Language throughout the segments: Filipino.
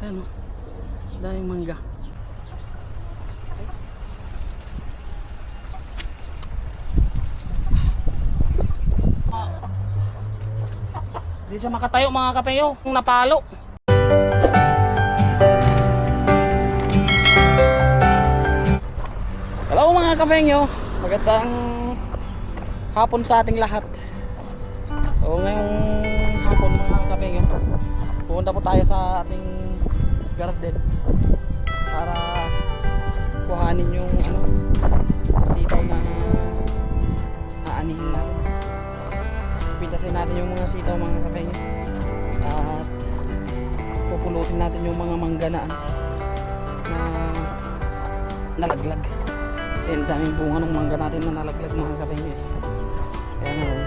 Ayan o. Daming mangga. Hindi siya makatayo mga kapeyo. Napalo. Hello mga kapeyo. Magandang hapon sa ating lahat. O ngayong hapon mga kapeyo, pupunta po tayo sa ating garden para kuhanin yung sitaw na aanihin natin. Pitasin natin yung mga sitaw mga kapeyo at pupulutin natin yung mga mangga na nalaglag. Kasi ang daming bunga ng mangga natin na nalaglag mga kapeyo. Kaya ngayon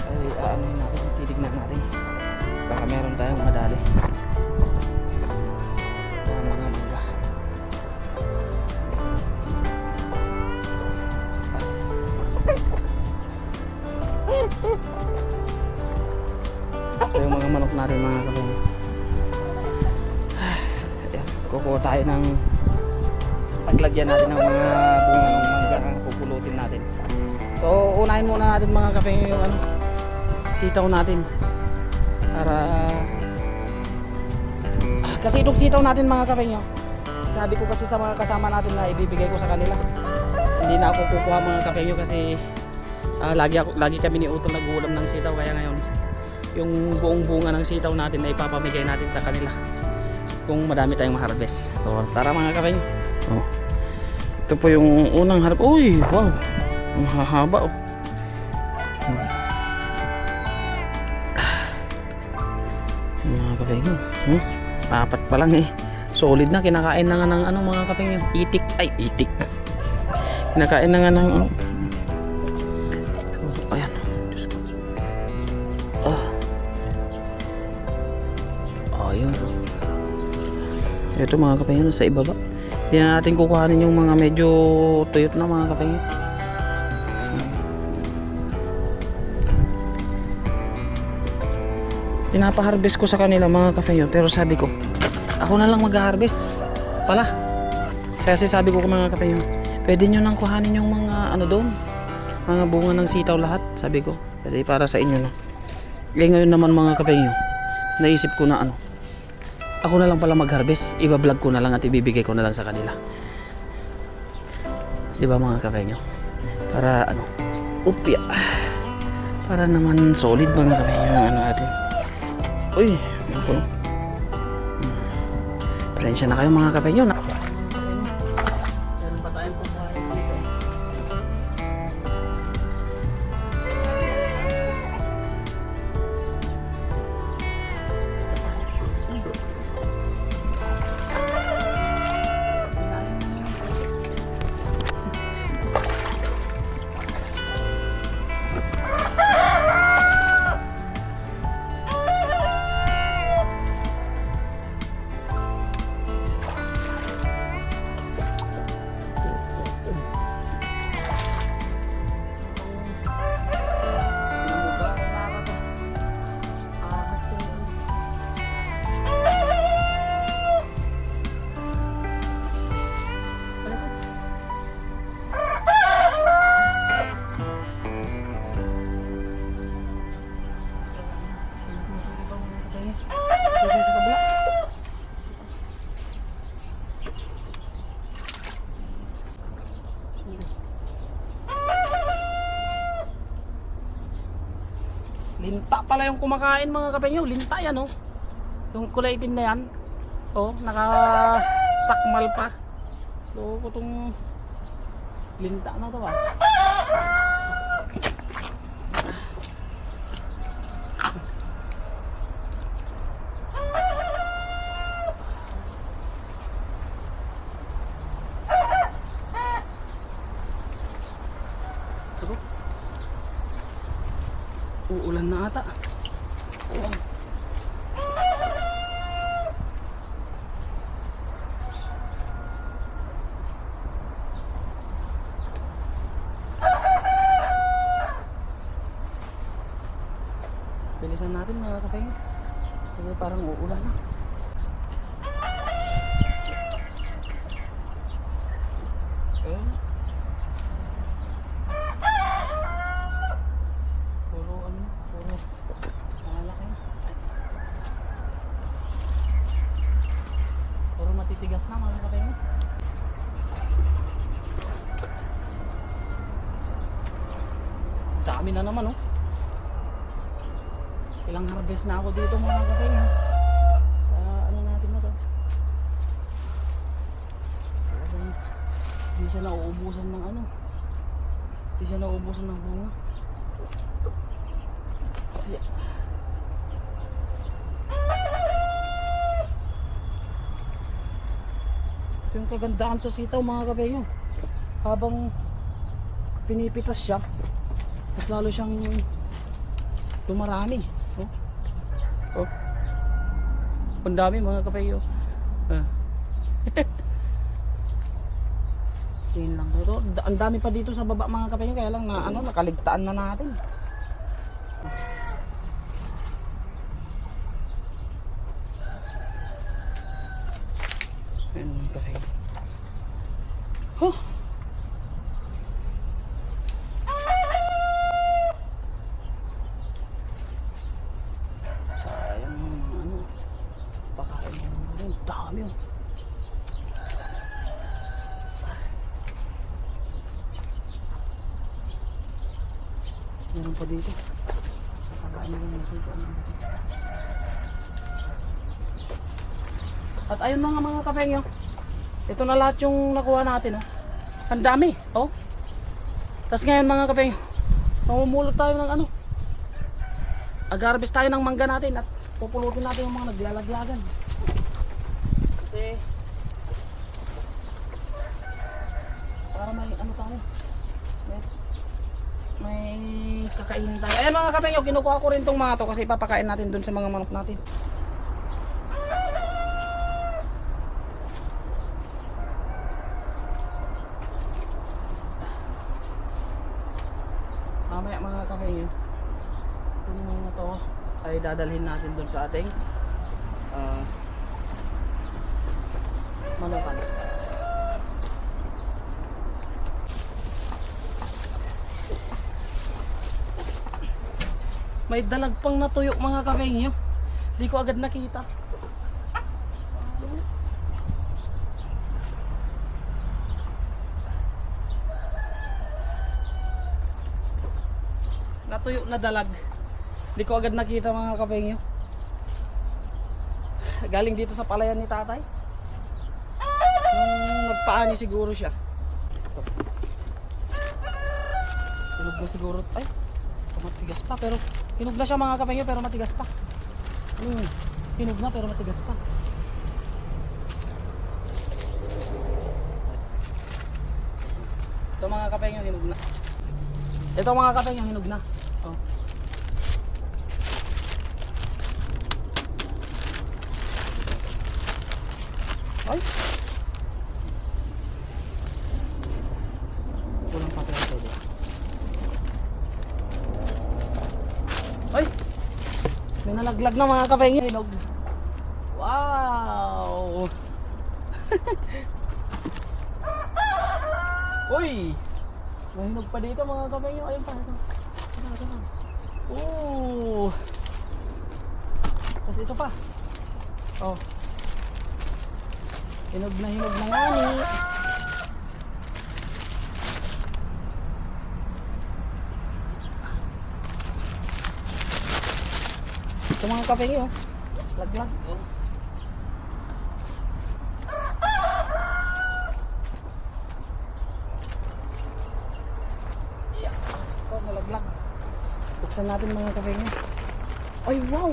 ay aanohin natin, titignan natin baka meron tayong madali mga mangga. Ito yung mga manok natin mga kapeyo. Kukuha tayo ng paglagyan natin ng mga bunga ng mangga ang pupulutin natin. So unahin muna natin mga kapeyo yung sitaw natin para kasi itong sitaw natin mga kapeyo, sabi ko kasi sa mga kasama natin na ibibigay ko sa kanila. Hindi na ako kukuha mga kapeyo kasi lagi kami ni Utol nag-uulam ng sitaw, kaya ngayon yung buong bunga ng sitaw natin ay ipapamigay natin sa kanila kung madami tayong ma-harvest. So tara mga kapeyo. Ito po yung unang harap. Uy, wow, ang hahaba mga kapeyo. Apat pa lang solid na, kinakain na nga ng mga kapeyo, itik. Kinakain na nga ng ayan, Diyos ko. Ayun. Ito mga kapeyo sa ibaba. Hindi na natin kukuhanin yung mga medyo tuyot na mga kapeyo. Pinapa-harvest ko sa kanila mga kapeyo, pero sabi ko ako na lang mag-harvest pala. Kasi sabi ko mga kapeyo, pwede nyo nang kuhanin yung mga doon, mga bunga ng sitaw lahat. Sabi ko pwede para sa inyo na. Ngayon naman mga kapeyo, naisip ko na ako na lang pala mag-harvest, iba-vlog ko na lang at ibibigay ko na lang sa kanila. Diba mga kapeyo? Para upya, para naman solid mga kapeyo yung natin. Uy, yun po. Pasensya na kayo mga kapeyo na. Meron pa tayong pumahay dito. Linta pala yung kumakain mga kapeyo. Linta yan yung kulay itim na yan. Nakasakmal pa. So itong linta na to ba? Uulan na ata. Bilisan natin mga kapeyo. Kasi parang uulan na. matitigas na mga kapeng. Dami na naman oh. Ilang harvest na ako dito mga kapeng. Sa ano natin na to. Hindi siya nauubusan ng ano. Hindi siya nauubusan ng bunga. Siya. Yung kagandahan sa sitaw mga kapeng, habang pinipitas siya, mas lalo siyang dumarami. Oh. Oh. Ang dami mga kapeng. Yun lang dito. Ang dami pa dito sa baba mga kapeng, kaya lang na ano, nakaligtaan na natin. Ayan mga kapeng. Huh. Sayang ano. Pakain mo naman. Dami yun. Meron pa dito. Pakain mo natin sa ano. At ayun mga kapeng yun. Ito na lahat yung nakuha natin oh. Ang dami oh. Tapos ngayon mga kapeng, mamumulot tayo ng ano. Ag-harvest tayo ng mangga natin at pupulutin natin yung mga naglalaglagan. Kasi para may ano tayo. May kakainin tayo. Ayan mga kapeng, kinukuha ko rin tong mga to kasi papakain natin dun sa mga manok natin. Mamaya mga kapeng, itong mga to ay dadalhin natin dun sa ating manukan. May dalag pang natuyo mga kapeng yun. Hindi ko agad nakita. Natuyo na dalag. Hindi ko agad nakita mga kapeng yun. Galing dito sa palayan ni tatay. Nung nagpaani siguro siya. Hinog na siguro. Ay, matigas pa pero hinog na siya mga kapeng yun pero matigas pa. Hinog na pero matigas pa. Ito mga kapeng yun hinog na. Ito mga kapeng yun hinog na. Oh. Ay. Kulang pa ito. Ay. May nalaglag na mga kapeng hinog. Wow. Uy. May hinog pa dito mga kapeng. Ayun pa ito. Oh. Kasi ito pa. Oh. Hinog na nga ni. Ito mga kapeng yun. Laglag. Oh. Yeah. Oh, nalaglag. Buksan natin mga kapeng yun. Ay wow.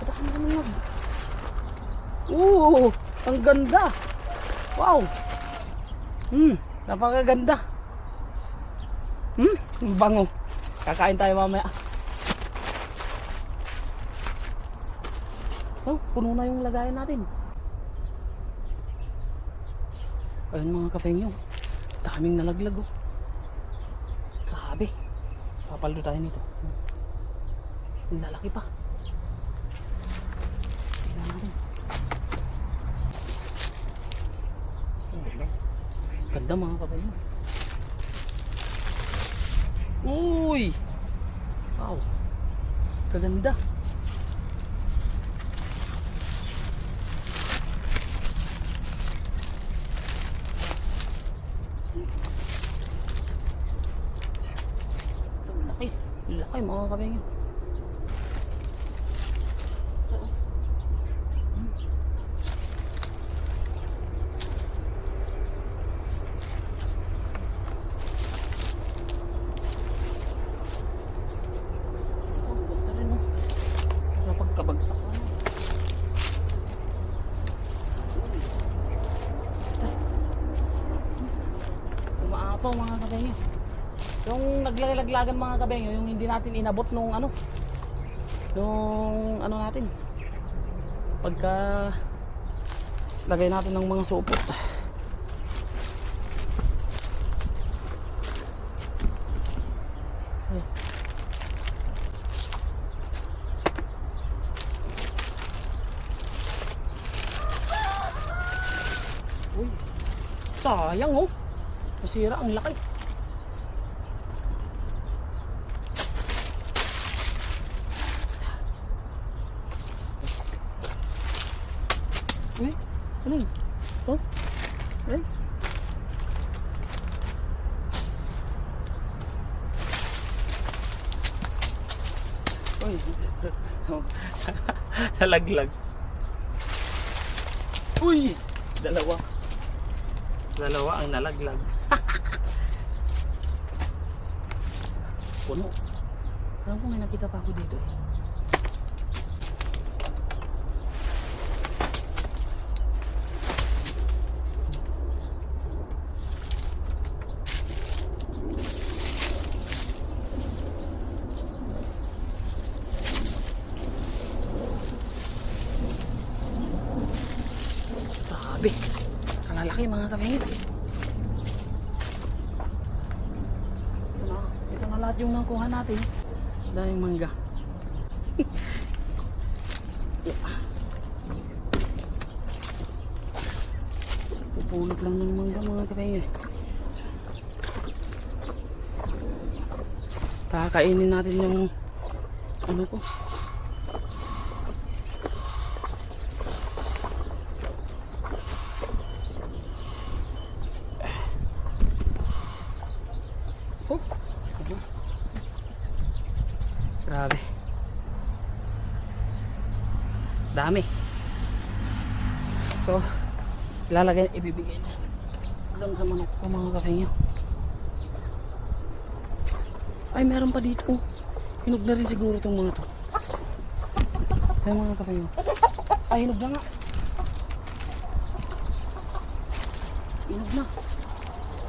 Patakan na naman. Ang ganda. Wow. Napakaganda. Ang bango. Kakain tayo mamaya. Oh, puno na yung lagayan natin. Ayun mga kapengyo. Daming nalaglag oh. Grabe. Papaldo tayo nito. Lalaki pa. Tignan natin. Ganda mga kapengyo. Uy! Wow. Kaganda. mga kabengyo. Pagkabagsak na. Umaapaw mga kabengyo. Yung naglaglagan mga kabengyo, yung hindi natin inabot nung ano natin pagka lagay natin ng mga supot. Uy, sayang oh. Nasira ang laki. Uy, ano yun? Oh? Uy. Uy. Nalaglag. Uy! Dalawa ang nalaglag. Puno. Alam ko may nakita pa ako dito eh. Grabe. Kalalaki mga kabengyo. Ito na lahat yung nakuha natin. Daming mangga. Pupulot lang ng mangga mga kabengyo. Kakainin natin yung ano ko. Grabe. Dami. So, ibibigay na lang sa manok ko mga kabengyo. Ay, meron pa dito. Hinog na rin siguro itong mga to. Ay mga kabengyo. Ay, hinog na nga. Hinog na.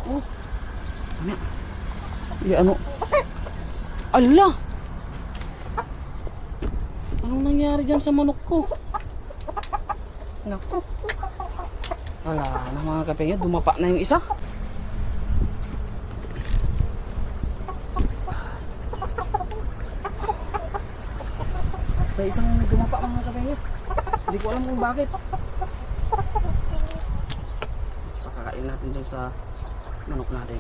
Oh. Ano? Ano? Ala! Anong nangyari dyan sa manok ko? Naku. Wala na mga kabengyo, dumapa na yung isa. May isang dumapa mga kabengyo. Hindi ko alam kung bakit. Pakakain natin dun sa manok natin.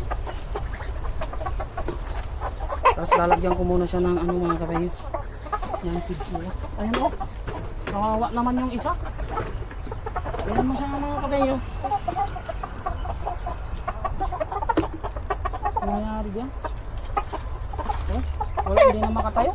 Tapos lalagyan ko muna siya ng ano mga kabengyo. Yan feeds nila. Ayun o. Kawawa naman yung isa. Ayan mo siya mga kabengyo. Ano nangyari dyan? Oh, wala, hindi na makatayo.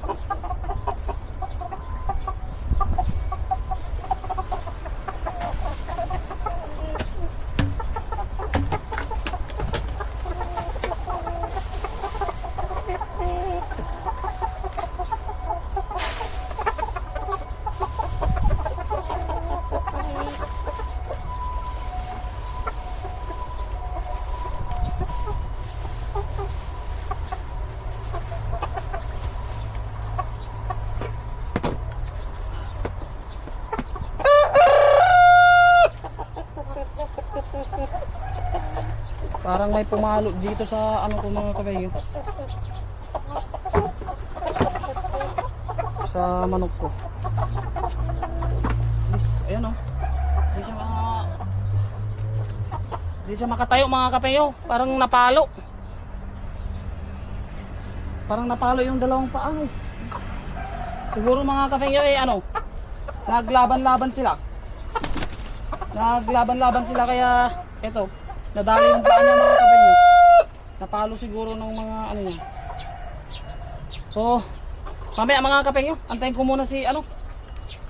Parang may pumalo dito sa ano ko mga kabengyo. Sa manok ko. Yes, ayan o. Di siya makatayo mga kabengyo. Parang napalo. Parang napalo yung dalawang paa. Siguro mga kabengyo ano. Naglaban-laban sila. Kaya eto. Nadali yung paa niya mga kabengyo. Napalo siguro ng mga ano niya. So, Mamaya mga kapengyo, antayin ko muna si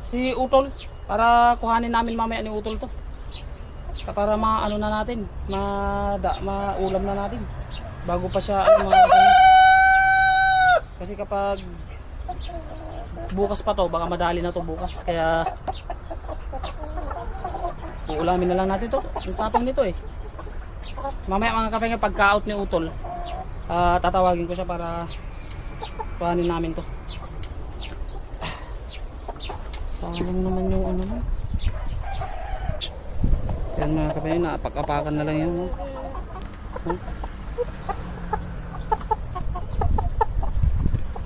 si Utol para kuhanin namin mamaya ni Utol to. Para maano na natin, maulam na natin bago pa siya mga kapengyo. Kasi kapag bukas pa to, baka madali na to bukas, kaya uulamin na lang natin to. Ang tapang nito eh. Mamaya mga kapengyo, pagka-out ni Utol, tatawagin ko siya para kuhanin namin to. Sayang naman yung ano na. Yan mga kapatid, napag-apakan na lang yun.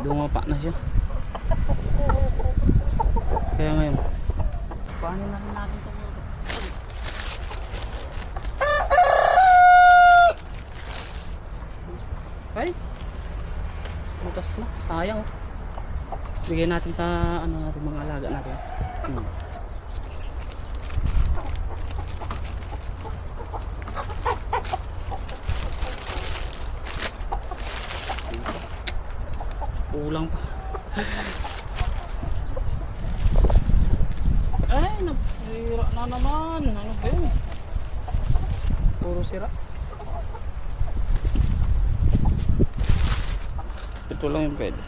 Dumapa na siya. Kaya ngayon, kuhanin na rin natin ito. Ay, butas na, sayang. Bigyan natin sa natin, mga alaga natin. Kulang pa. Ay, nasira na naman. Ano ba yun? Puro sira. Ito lang yung pwede.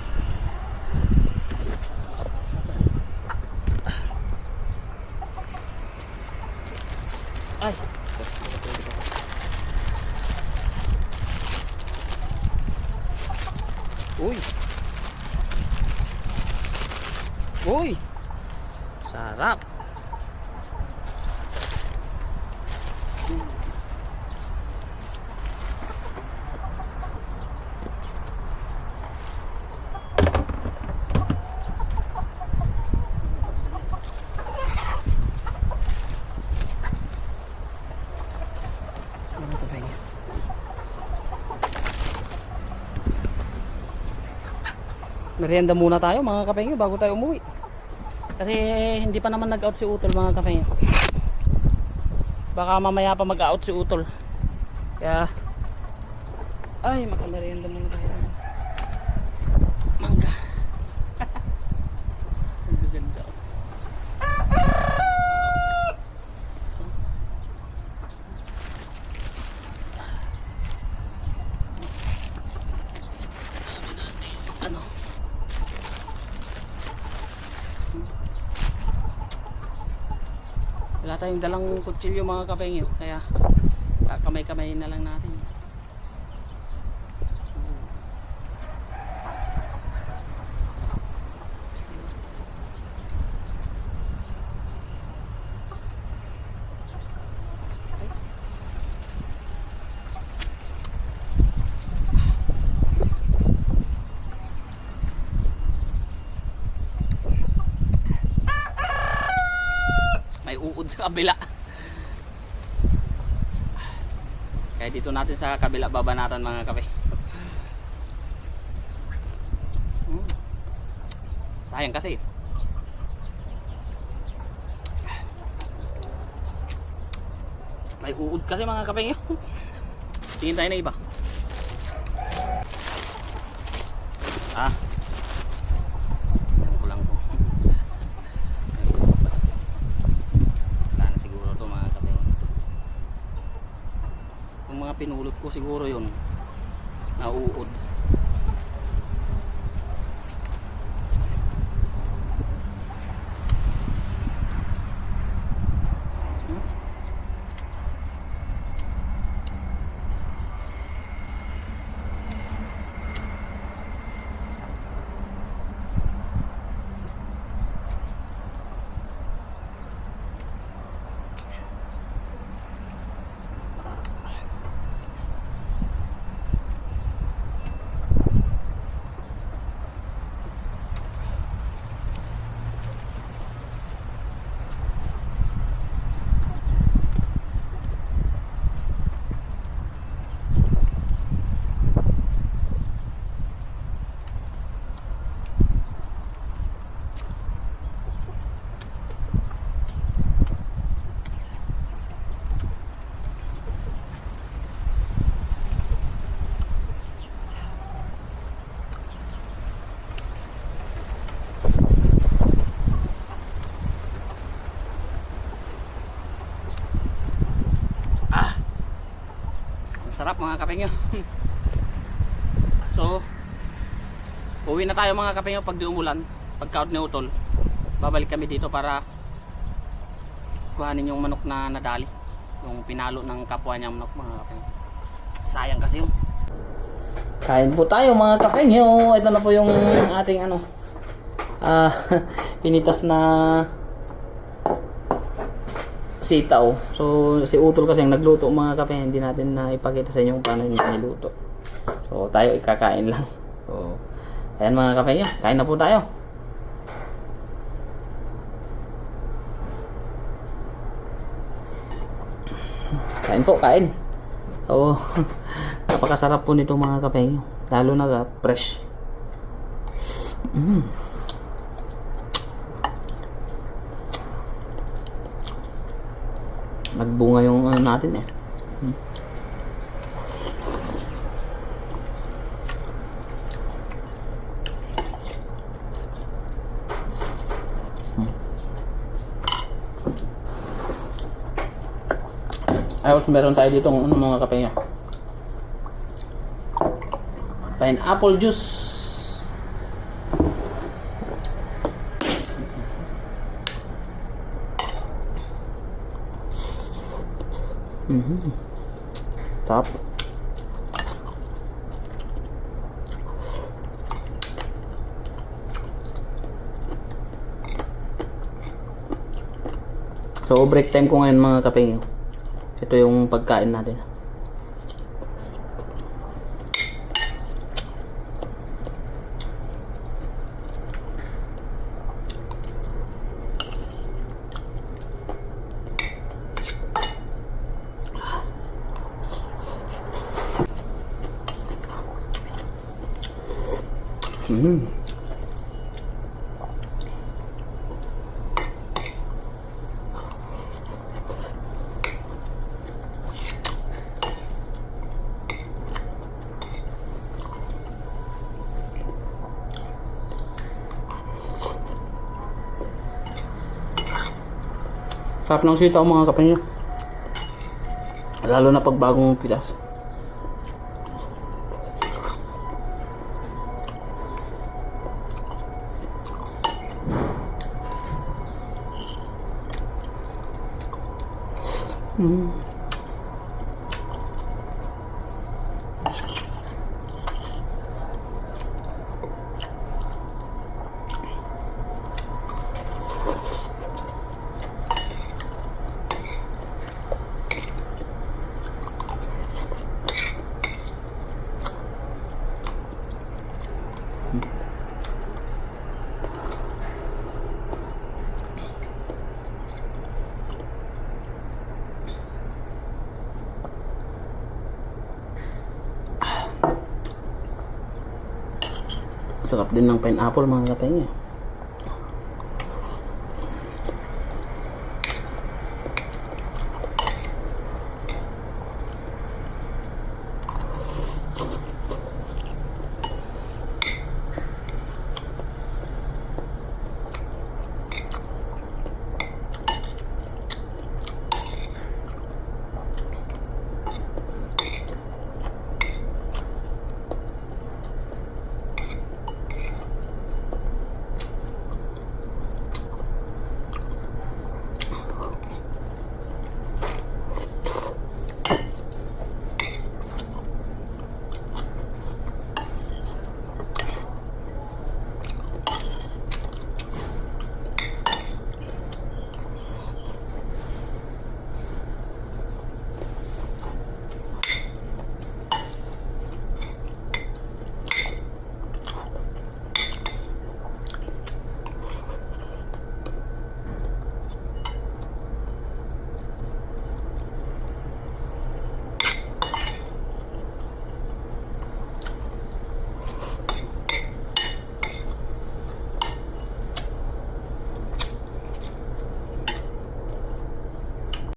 Ay. Uy. Uy. Sarap. Merienda muna tayo mga kapengyo bago tayo umuwi. Kasi hindi pa naman nag-out si Utol mga kapengyo. Baka mamaya pa mag-out si Utol. Kaya ay, makamerienda muna tayo. Mangga. Ang gaganda. Wala tayong dalang kutsilyo mga kapengyo, kaya kamay-kamay na lang natin. Uod sa kabila. Kaya dito natin sa kabila babanatan mga kape. Sayang kasi. May uod kasi mga kape nyo. Tingin tayo na iba. Pinulot ko siguro yun, nauud. Sarap mga kapengyo. So, uwi na tayo mga kapengyo pag di umulan. Pagka ni utol, babalik kami dito para kuhanin yung manok na nadali. Yung pinalo ng kapwa niya manok mga kapengyo. Sayang kasi yun. Kain po tayo mga kapengyo. Ito na po yung ating pinitas na sitaw. So si utol kasi ang nagluto mga kapengyo. Hindi natin na ipakita sa inyo kung paano niya niluto. So tayo ikakain lang. So ayan mga kapengyo, kain na po tayo. Kain po, kain. So napakasarap po nito mga kapengyo. Lalo na fresh. Nagbunga yung natin eh. Ayos, meron tayo dito ng mga kapengyo. Pineapple juice. Top. So break time ko ngayon mga kapengyo. Ito yung pagkain natin. Sarap ng sitaw mga kapengyo. Lalo na pag bagong pitas. Sarap din ng pineapple mga kapengyo.